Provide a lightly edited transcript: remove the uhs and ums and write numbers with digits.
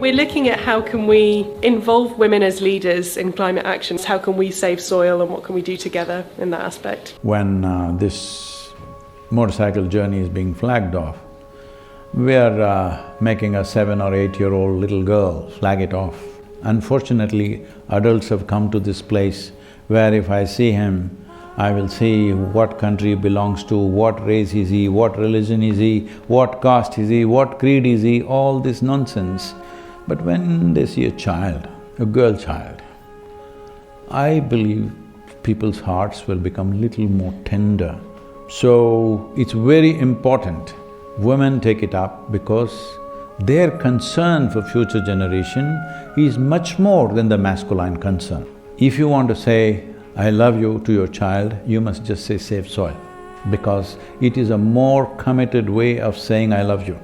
We're looking at how can we involve women as leaders in climate actions, how can we save soil and what can we do together in that aspect. When this motorcycle journey is being flagged off, we are making a 7 or 8-year-old little girl flag it off. Unfortunately, adults have come to this place where if I see him, I will see what country he belongs to, what race is he, what religion is he, what caste is he, what creed is he, all this nonsense. But when they see a child, a girl child, I believe people's hearts will become little more tender. So, it's very important women take it up because their concern for future generation is much more than the masculine concern. If you want to say, I love you to your child, you must just say save soil, because it is a more committed way of saying I love you.